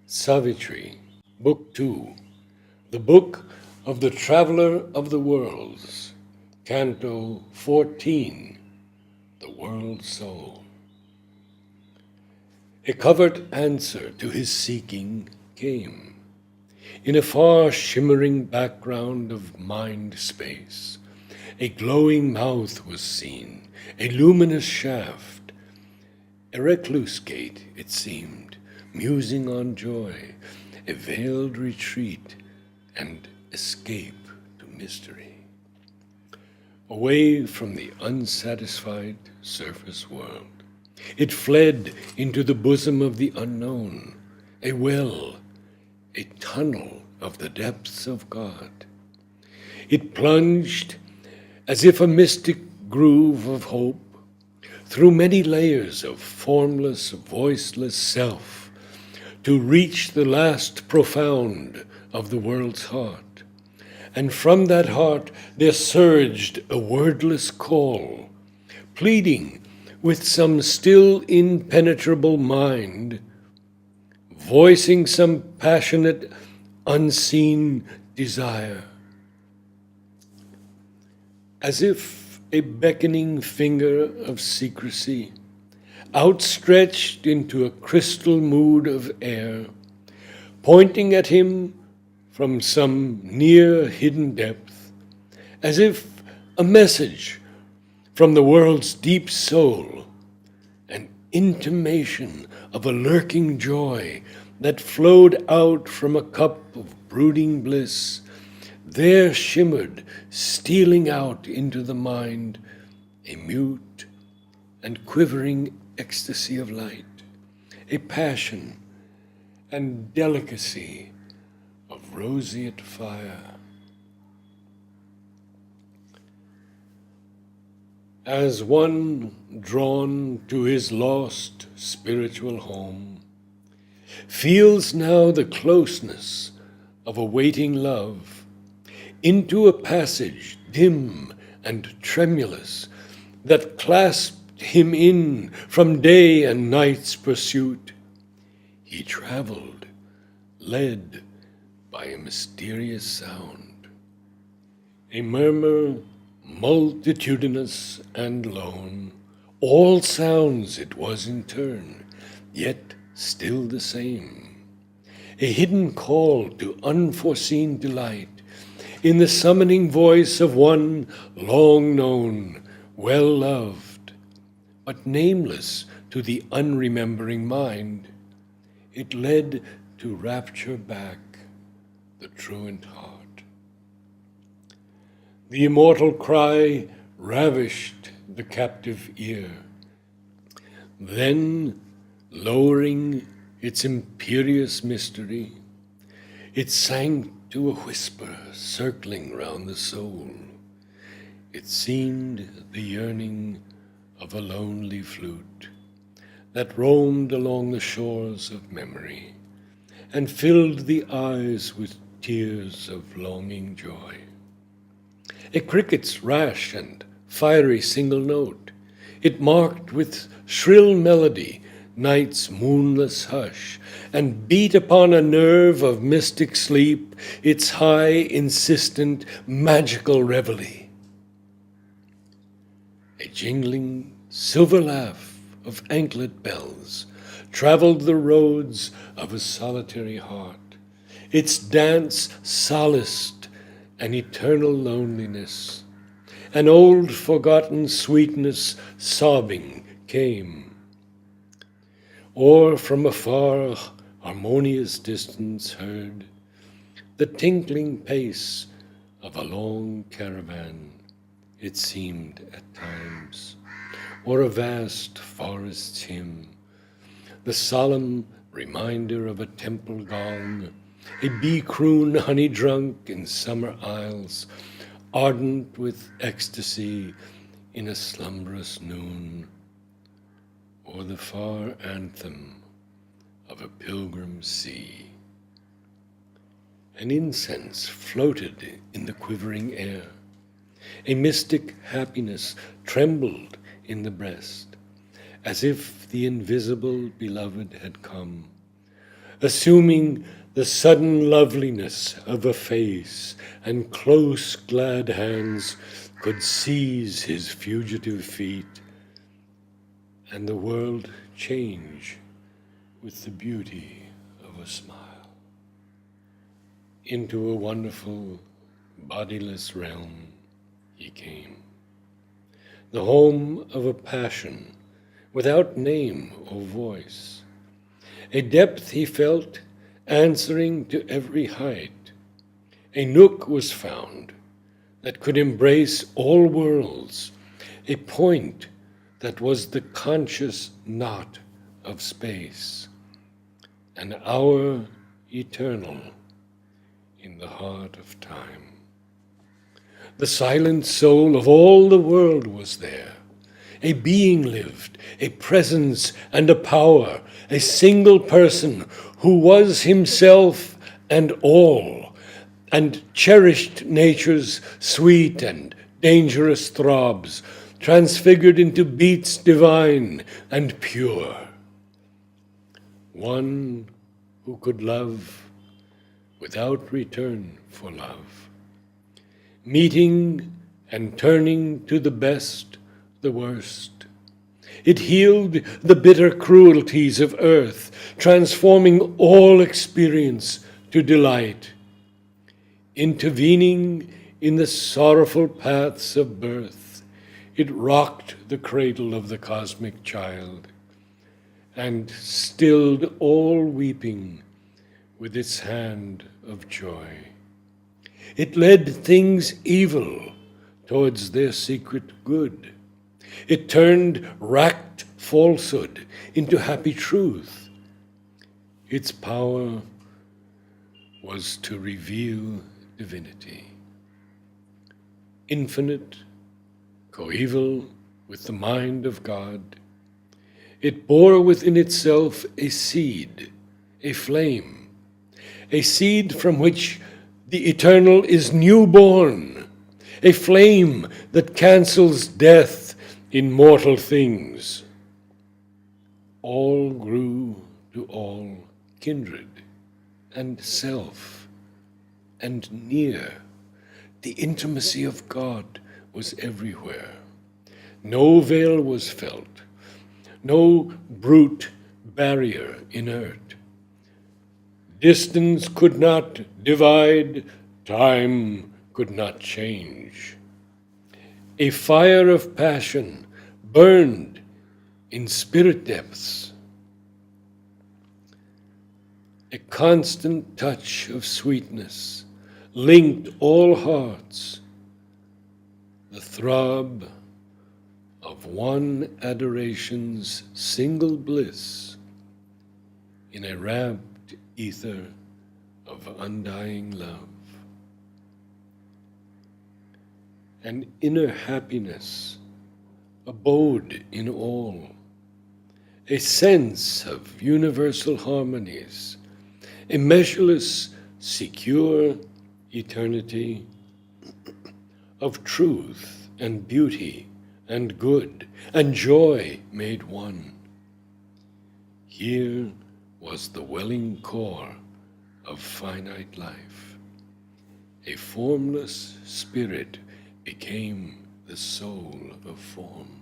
Savitri, Book 2, The Book of the Traveler of the Worlds, Canto 14, The World Soul. A covert answer to his seeking came. In a far shimmering background of mind space, a glowing mouth was seen, a luminous shaft, a recluse gate, it seemed, musing on joy, a veiled retreat and escape to mystery. Away from the unsatisfied surface world, it fled into the bosom of the unknown, a well, a tunnel of the depths of God. It plunged as if a mystic groove of hope through many layers of formless, voiceless self to reach the last profound of the world's heart. And from that heart there surged a wordless call, pleading with some still impenetrable mind, voicing some passionate, unseen desire. As if a beckoning finger of secrecy, outstretched into a crystal mood of air, pointing at him from some near hidden depth, as if a message from the world's deep soul, an intimation of a lurking joy that flowed out from a cup of brooding bliss, there shimmered, stealing out into the mind, a mute and quivering ecstasy of light, a passion and delicacy of roseate fire. As one drawn to his lost spiritual home, feels now the closeness of a waiting love, into a passage dim and tremulous that clasped him in from day and night's pursuit, he traveled, led by a mysterious sound, a murmur multitudinous and lone, all sounds it was in turn, yet still the same, a hidden call to unforeseen delight, in the summoning voice of one long known, well loved, but nameless to the unremembering mind. It led to rapture back the truant heart. The immortal cry ravished the captive ear. Then, lowering its imperious mystery, it sank to a whisper circling round the soul. It seemed the yearning of a lonely flute that roamed along the shores of memory and filled the eyes with tears of longing joy. A cricket's rash and fiery single note, it marked with shrill melody night's moonless hush, and beat upon a nerve of mystic sleep its high, insistent, magical reveille. A jingling silver laugh of anklet bells traveled the roads of a solitary heart. Its dance solaced an eternal loneliness. An old forgotten sweetness sobbing came. Or from a far harmonious distance heard the tinkling pace of a long caravan, it seemed at times, or a vast forest's hymn, the solemn reminder of a temple gong, a bee croon honey drunk in summer isles, ardent with ecstasy in a slumberous noon, or the far anthem of a pilgrim sea. An incense floated in the quivering air. A mystic happiness trembled in the breast, as if the invisible beloved had come, assuming the sudden loveliness of a face, and close glad hands could seize his fugitive feet, and the world change with the beauty of a smile. Into a wonderful, bodiless realm he came, the home of a passion without name or voice, a depth he felt answering to every height. A nook was found that could embrace all worlds, a point that was the conscious knot of space, an hour eternal in the heart of time. The silent soul of all the world was there. A being lived, a presence and a power, a single person who was himself and all, and cherished nature's sweet and dangerous throbs, transfigured into beats divine and pure. One who could love without return for love, meeting and turning to the best the worst. It healed the bitter cruelties of earth, transforming all experience to delight, intervening in the sorrowful paths of birth. It rocked the cradle of the cosmic child and stilled all weeping with its hand of joy. It led things evil towards their secret good. It turned racked falsehood into happy truth. Its power was to reveal divinity, infinite, coeval with the mind of God. It bore within itself a seed, a flame, a seed from which the eternal is newborn, a flame that cancels death in mortal things. All grew to all kindred and self and near. The intimacy of God was everywhere. No veil was felt, no brute barrier inert. Distance could not divide, time could not change. A fire of passion burned in spirit depths. A constant touch of sweetness linked all hearts. The throb of one adoration's single bliss in a rapt ether of undying love. An inner happiness abode in all, a sense of universal harmonies, a measureless, secure eternity of truth and beauty and good and joy made one. Here was the welling core of finite life. A formless spirit became the soul of form.